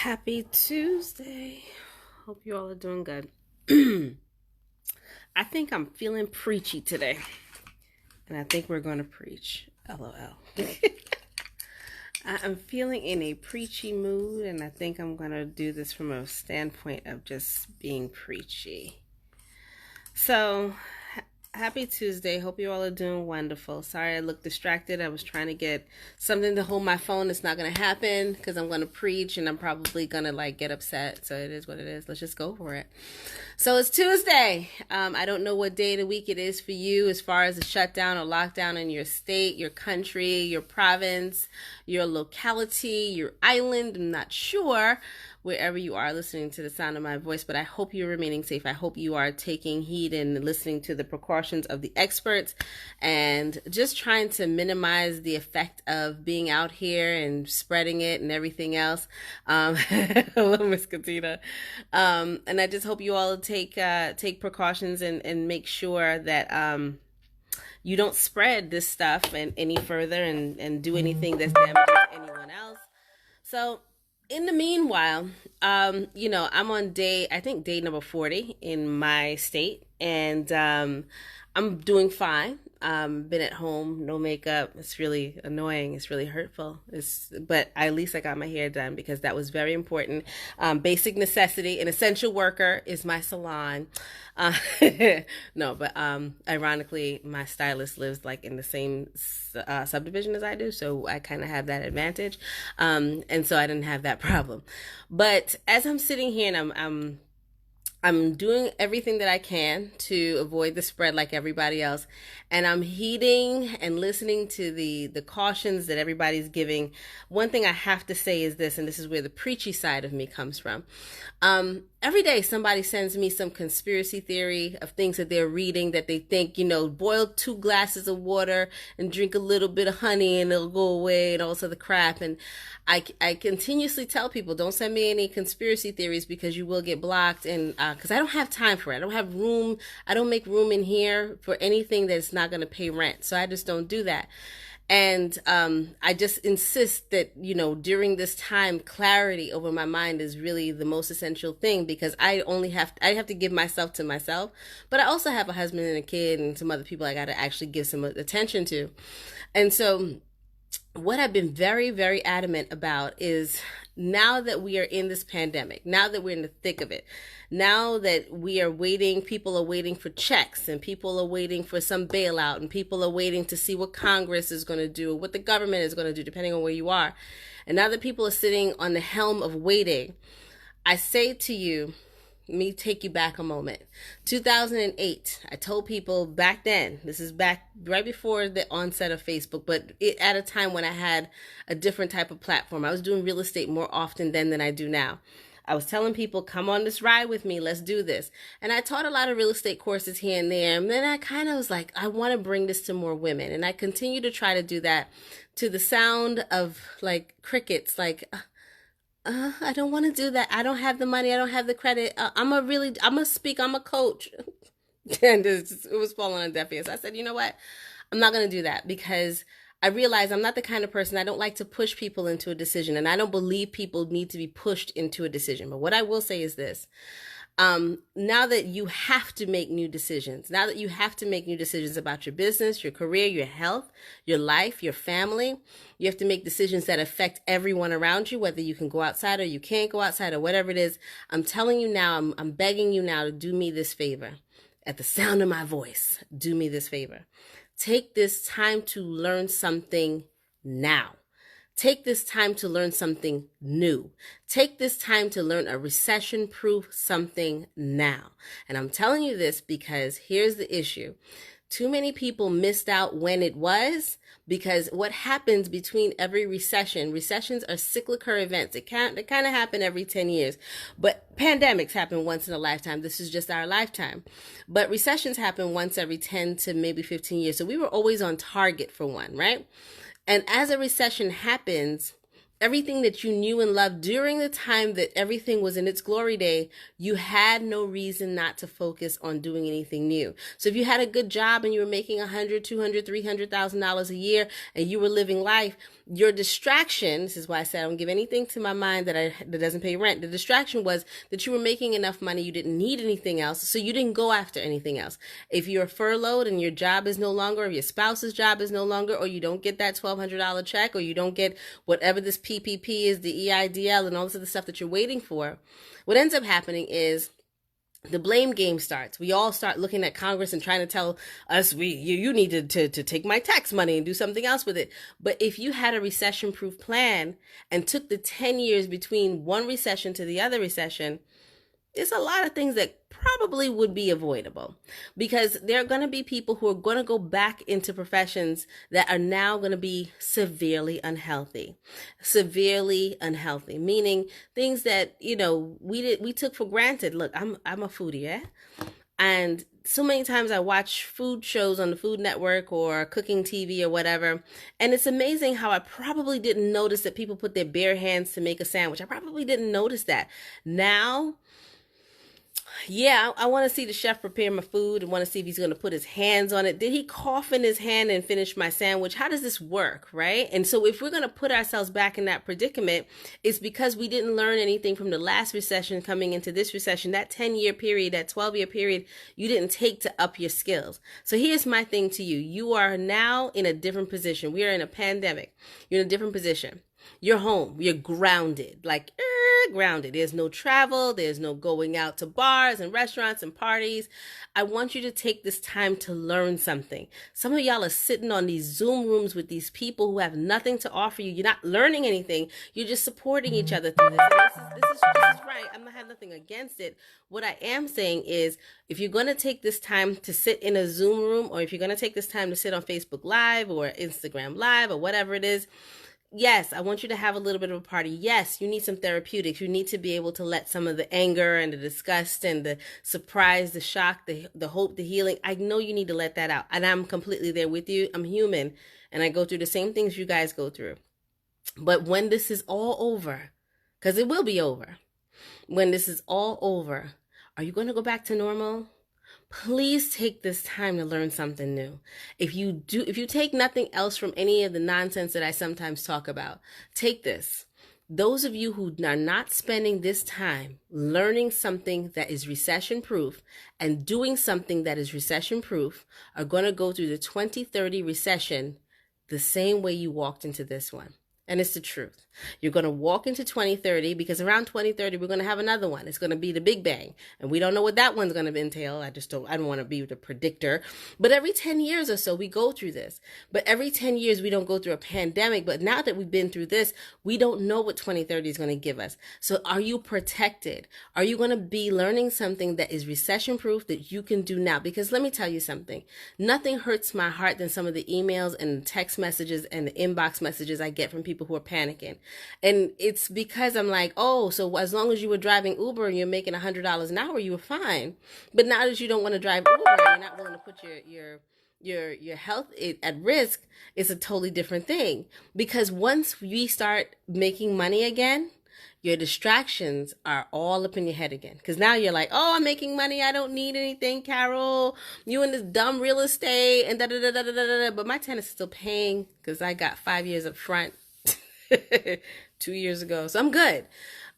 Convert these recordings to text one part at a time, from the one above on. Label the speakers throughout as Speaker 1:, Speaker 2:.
Speaker 1: Happy Tuesday. Hope you all are doing good. I think I'm feeling preachy today. And I think we're going to preach. LOL. I'm feeling in a preachy mood, and I think I'm going to do this from a standpoint of just being preachy. So, happy Tuesday. Hope you all are doing wonderful. Sorry I look distracted. I was trying to get something to hold my phone. It's not going to happen because I'm going to preach and I'm probably going to get upset. So it is what it is. Let's just go for it. So it's Tuesday. I don't know what day of the week it is for you as far as a shutdown or lockdown in your state, your country, your province, your locality, your island. I'm not sure wherever you are listening to the sound of my voice, but I hope you're remaining safe. I hope you are taking heed and listening to the precautions of the experts and just trying to minimize the effect of being out here and spreading it and everything else. Hello, Miss Katina. And I just hope you all take precautions and make sure that you don't spread this stuff any further and do anything that's damaging to anyone else. So in the meanwhile, I'm on I think day number 40 in my state, and I'm doing fine. Been at home, no makeup. It's really annoying. It's really hurtful. But at least I got my hair done because that was very important. Basic necessity. An essential worker is my salon. Uh, no, but ironically, my stylist lives in the same subdivision as I do, so I kind of have that advantage. And so I didn't have that problem. But as I'm sitting here and I'm doing everything that I can to avoid the spread like everybody else. And I'm heeding and listening to the cautions that everybody's giving. One thing I have to say is this, and this is where the preachy side of me comes from. Every day somebody sends me some conspiracy theory of things that they're reading that they think, boil 2 glasses of water and drink a little bit of honey and it'll go away and all this other crap. And I continuously tell people, don't send me any conspiracy theories because you will get blocked. And because I don't have time for it. I don't have room. I don't make room in here for anything that's not going to pay rent. So I just don't do that. And I just insist that, during this time, clarity over my mind is really the most essential thing because I have to give myself to myself. But I also have a husband and a kid and some other people I got to actually give some attention to. And so what I've been very, very adamant about is now that we are in this pandemic, now that we're in the thick of it, now that we are waiting, people are waiting for checks and people are waiting for some bailout and people are waiting to see what Congress is going to do, what the government is going to do, depending on where you are. And now that people are sitting on the helm of waiting, I say to you, let me take you back a moment. 2008, I told people back then, this is back right before the onset of Facebook, but at a time when I had a different type of platform. I was doing real estate more often then than I do now. I was telling people, come on this ride with me, let's do this. And I taught a lot of real estate courses here and there. And then I kind of was like, I want to bring this to more women. And I continue to try to do that to the sound of crickets, I don't want to do that. I don't have the money. I don't have the credit. I'm a coach. And it was falling on deaf ears. I said, you know what? I'm not going to do that because I realize I'm not the kind of person, I don't like to push people into a decision. And I don't believe people need to be pushed into a decision. But what I will say is this. Now that you have to make new decisions, about your business, your career, your health, your life, your family, you have to make decisions that affect everyone around you, whether you can go outside or you can't go outside or whatever it is. I'm telling you now, I'm begging you now to do me this favor. At the sound of my voice, do me this favor. Take this time to learn something now. Take this time to learn something new. Take this time to learn a recession-proof something now. And I'm telling you this because here's the issue. Too many people missed out when it was because what happens between every recessions are cyclical events. They kind of happen every 10 years, but pandemics happen once in a lifetime. This is just our lifetime, but recessions happen once every 10 to maybe 15 years. So we were always on target for one, right? And as a recession happens, everything that you knew and loved during the time that everything was in its glory day, you had no reason not to focus on doing anything new. So if you had a good job and you were making $100, $200, $300,000 a year and you were living life, your distraction, this is why I said I don't give anything to my mind that doesn't pay rent. The distraction was that you were making enough money, you didn't need anything else, so you didn't go after anything else. If you're furloughed and your job is no longer, or your spouse's job is no longer, or you don't get that $1,200 check, or you don't get whatever this PPP is, the EIDL, and all this other stuff that you're waiting for, what ends up happening is the blame game starts. We all start looking at Congress and trying to tell us, you need to take my tax money and do something else with it. But if you had a recession-proof plan and took the 10 years between one recession to the other recession, there's a lot of things that probably would be avoidable, because there are going to be people who are going to go back into professions that are now going to be severely unhealthy, meaning things that, we took for granted. Look, I'm a foodie, yeah? And so many times I watch food shows on the Food Network or cooking TV or whatever, and it's amazing how I probably didn't notice that people put their bare hands to make a sandwich. I probably didn't notice that. Now, yeah, I want to see the chef prepare my food and want to see if he's going to put his hands on it. Did he cough in his hand and finish my sandwich? How does this work, right? And so if we're going to put ourselves back in that predicament, it's because we didn't learn anything from the last recession coming into this recession. That 10-year period, that 12-year period, you didn't take to up your skills. So here's my thing to you. You are now in a different position. We are in a pandemic. You're in a different position. You're home. You're grounded, grounded. There's no travel. There's no going out to bars and restaurants and parties. I want you to take this time to learn something. Some of y'all are sitting on these Zoom rooms with these people who have nothing to offer you. You're not learning anything. You're just supporting each other through this. And this is right. I'm not having nothing against it. What I am saying is, if you're going to take this time to sit in a Zoom room, or if you're going to take this time to sit on Facebook Live or Instagram Live or whatever it is, yes, I want you to have a little bit of a party. Yes, you need some therapeutics. You need to be able to let some of the anger and the disgust and the surprise, the shock, the hope, the healing. I know you need to let that out. And I'm completely there with you. I'm human and I go through the same things you guys go through. But when this is all over, because it will be over, when this is all over, are you going to go back to normal? Please take this time to learn something new. If you take nothing else from any of the nonsense that I sometimes talk about, take this. Those of you who are not spending this time learning something that is recession proof and doing something that is recession proof are going to go through the 2030 recession the same way you walked into this one. And it's the truth. You're going to walk into 2030 because around 2030, we're going to have another one. It's going to be the Big Bang. And we don't know what that one's going to entail. I don't want to be the predictor. But every 10 years or so, we go through this. But every 10 years, we don't go through a pandemic. But now that we've been through this, we don't know what 2030 is going to give us. So are you protected? Are you going to be learning something that is recession proof that you can do now? Because let me tell you something. Nothing hurts my heart than some of the emails and text messages and the inbox messages I get from people who are panicking. And it's because I'm like, oh, so as long as you were driving Uber and you're making $100 an hour, you were fine. But now that you don't want to drive Uber and you're not willing to put your health at risk, it's a totally different thing. Because once we start making money again, your distractions are all up in your head again. Because now you're like, oh, I'm making money. I don't need anything, Carol. You in this dumb real estate and da-da-da-da-da-da. But my tenant is still paying because I got 5 years up front 2 years ago. So I'm good.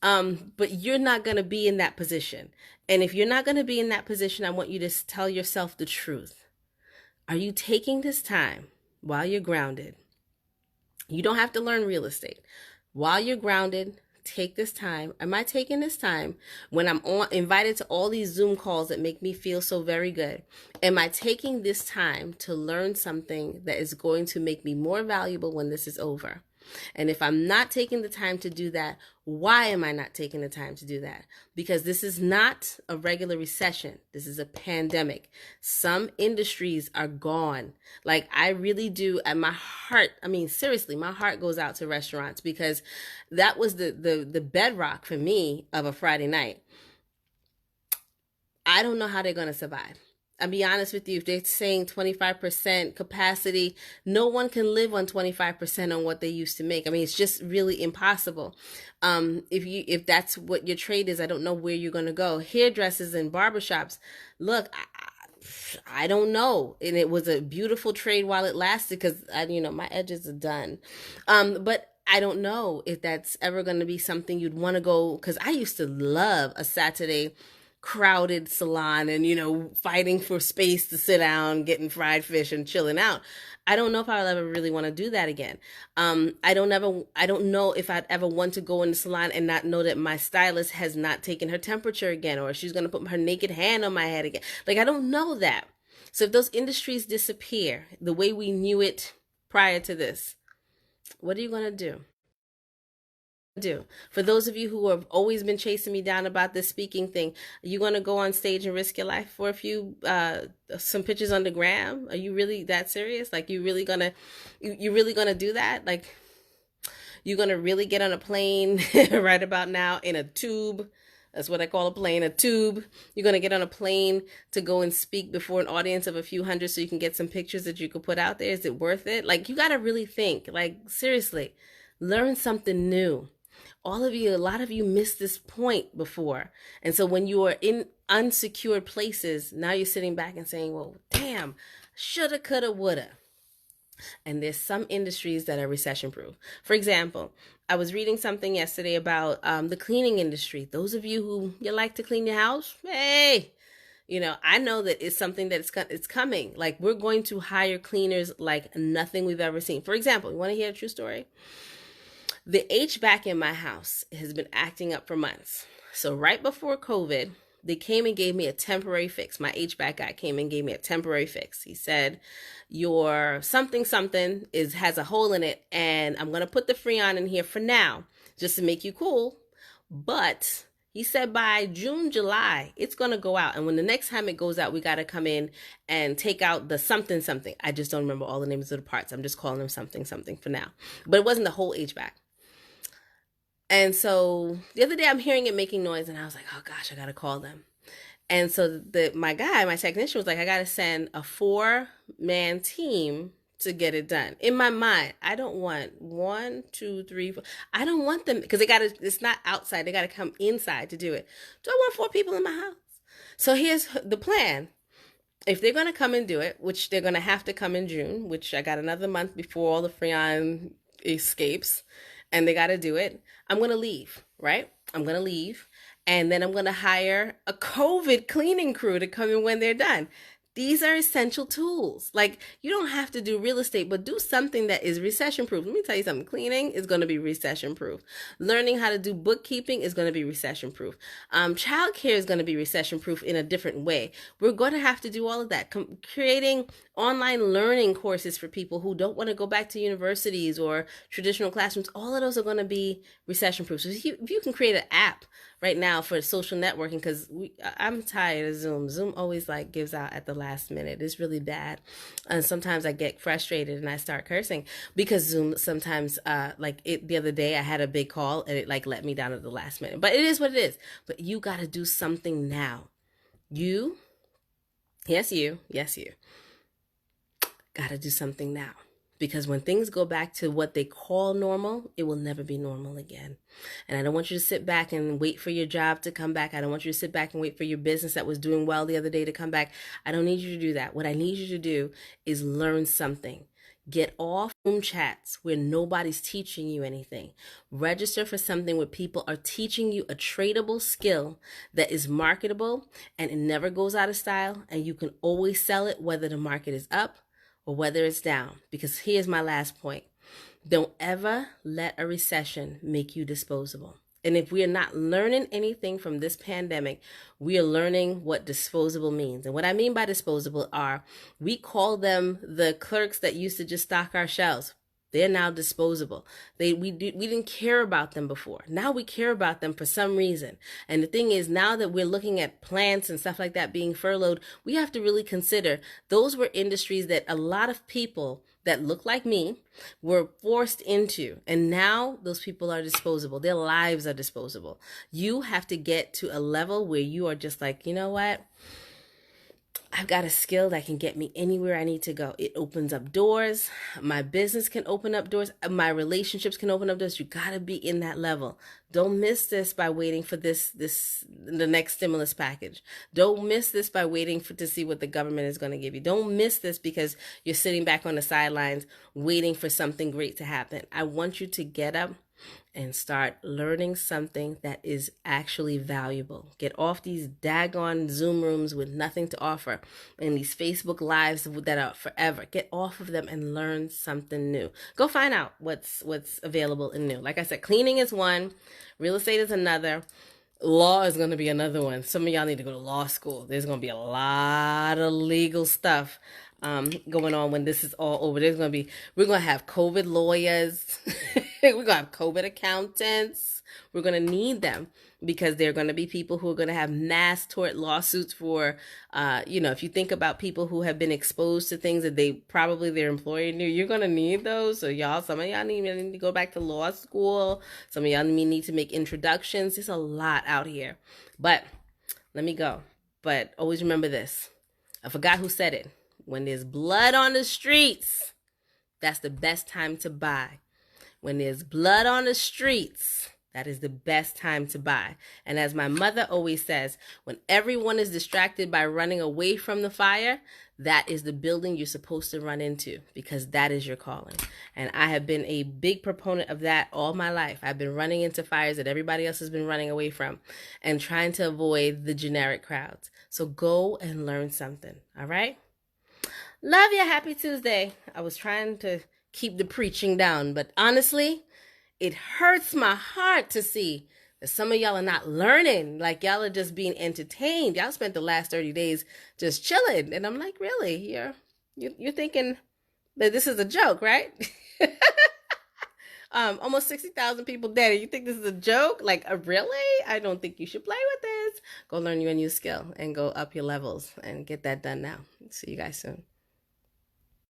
Speaker 1: But you're not going to be in that position. And if you're not going to be in that position, I want you to tell yourself the truth. Are you taking this time while you're grounded? You don't have to learn real estate. While you're grounded, take this time. Am I taking this time when I'm invited to all these Zoom calls that make me feel so very good? Am I taking this time to learn something that is going to make me more valuable when this is over? And if I'm not taking the time to do that, why am I not taking the time to do that? Because this is not a regular recession. This is a pandemic. Some industries are gone. Like I really do, and my heart, seriously, my heart goes out to restaurants because that was the bedrock for me of a Friday night. I don't know how they're going to survive. I'll be honest with you, if they're saying 25% capacity, no one can live on 25% on what they used to make. I mean, it's just really impossible. If that's what your trade is, I don't know where you're going to go. Hairdressers and barbershops, look, I don't know. And it was a beautiful trade while it lasted because, my edges are done. But I don't know if that's ever going to be something you'd want to go, because I used to love a Saturday crowded salon and, fighting for space to sit down, getting fried fish and chilling out. I don't know if I'll ever really want to do that again. I don't know if I'd ever want to go in the salon and not know that my stylist has not taken her temperature again, or she's going to put her naked hand on my head again. Like, I don't know that. So if those industries disappear the way we knew it prior to this, what are you going to do? For those of you who have always been chasing me down about this speaking thing, are you going to go on stage and risk your life for a few some pictures on the gram? Are you really that serious? Like, you really gonna do that? Like, you gonna really get on a plane right about now in a tube? That's what I call a plane, a tube. You're going to get on a plane to go and speak before an audience of a few hundred so you can get some pictures that you could put out there. Is it worth it? Like, you got to really think, like, seriously, learn something new. A lot of you missed this point before. And so when you are in unsecured places, now you're sitting back and saying, well, damn, shoulda, coulda, woulda. And there's some industries that are recession proof. For example, I was reading something yesterday about the cleaning industry. Those of you who you like to clean your house, hey, I know that it's something that it's coming. Like, we're going to hire cleaners like nothing we've ever seen. For example, you want to hear a true story? The HVAC in my house has been acting up for months. So right before COVID, they came and gave me a temporary fix. My HVAC guy came and gave me a temporary fix. He said, your something has a hole in it, and I'm going to put the Freon in here for now just to make you cool. But he said by June, July, it's going to go out. And when the next time it goes out, we got to come in and take out the something. I just don't remember all the names of the parts. I'm just calling them something for now. But it wasn't the whole HVAC. And so the other day I'm hearing it making noise, and I was like, oh gosh, I got to call them. And so my technician was like, I got to send a 4-man team to get it done. In my mind, I don't want 1, 2, 3, 4. I don't want them, because it's not outside. They got to come inside to do it. Do I want 4 people in my house? So here's the plan. If they're going to come and do it, which they're going to have to come in June, which I got another month before all the Freon escapes, and they got to do it, I'm going to leave, right? I'm going to leave, and then I'm going to hire a COVID cleaning crew to come in when they're done. These are essential tools. Like, you don't have to do real estate, but do something that is recession proof. Let me tell you something. Cleaning is going to be recession proof. Learning how to do bookkeeping is going to be recession proof. Childcare is going to be recession proof in a different way. We're going to have to do all of that. Creating online learning courses for people who don't want to go back to universities or traditional classrooms. All of those are going to be recession proof. So if you can create an app right now for social networking, because I'm tired of Zoom. Zoom always gives out at the last minute. It's really bad. And sometimes I get frustrated and I start cursing because Zoom sometimes, the other day I had a big call and it let me down at the last minute. But it is what it is. But you got to do something now. You got to do something now. Because when things go back to what they call normal, it will never be normal again. And I don't want you to sit back and wait for your job to come back. I don't want you to sit back and wait for your business that was doing well the other day to come back. I don't need you to do that. What I need you to do is learn something. Get off Zoom chats where nobody's teaching you anything. Register for something where people are teaching you a tradable skill that is marketable and it never goes out of style, and you can always sell it whether the market is up or whether it's down. Because here's my last point. Don't ever let a recession make you disposable. And if we are not learning anything from this pandemic, we are learning what disposable means. And what I mean by disposable we call them the clerks that used to just stock our shelves. They're now disposable. We didn't care about them before. Now we care about them for some reason. And the thing is, now that we're looking at plants and stuff like that being furloughed, we have to really consider those were industries that a lot of people that look like me were forced into. And now those people are disposable. Their lives are disposable. You have to get to a level where you are just like, you know what? I've got a skill that can get me anywhere I need to go. It opens up doors. My business can open up doors. My relationships can open up doors. You got to be in that level. Don't miss this by waiting for the next stimulus package. Don't miss this by waiting to see what the government is going to give you. Don't miss this because you're sitting back on the sidelines waiting for something great to happen. I want you to get up and start learning something that is actually valuable. Get off these daggone Zoom rooms with nothing to offer and these Facebook lives that are forever. Get off of them and learn something new. Go find out what's available and new. Like I said, cleaning is one, real estate is another. Law is going to be another one. Some of y'all need to go to law school. There's going to be a lot of legal stuff going on when this is all over. We're going to have COVID lawyers. We're going to have COVID accountants. We're going to need them because there are going to be people who are going to have mass tort lawsuits for, if you think about people who have been exposed to things that their employer knew, you're going to need those. So some of y'all need to go back to law school. Some of y'all need to make introductions. There's a lot out here, but let me go. But always remember this. I forgot who said it. When there's blood on the streets, that's the best time to buy. When there's blood on the streets, that is the best time to buy. And as my mother always says, when everyone is distracted by running away from the fire, that is the building you're supposed to run into because that is your calling. And I have been a big proponent of that all my life. I've been running into fires that everybody else has been running away from and trying to avoid the generic crowds. So go and learn something. All right? Love you. Happy Tuesday. I was trying to keep the preaching down, but honestly, it hurts my heart to see that some of y'all are not learning. Like y'all are just being entertained. Y'all spent the last 30 days just chilling. And I'm like, really? You're thinking that this is a joke, right? Almost 60,000 people dead. And you think this is a joke? Like, really? I don't think you should play with this. Go learn you a new skill and go up your levels and get that done now. See you guys soon.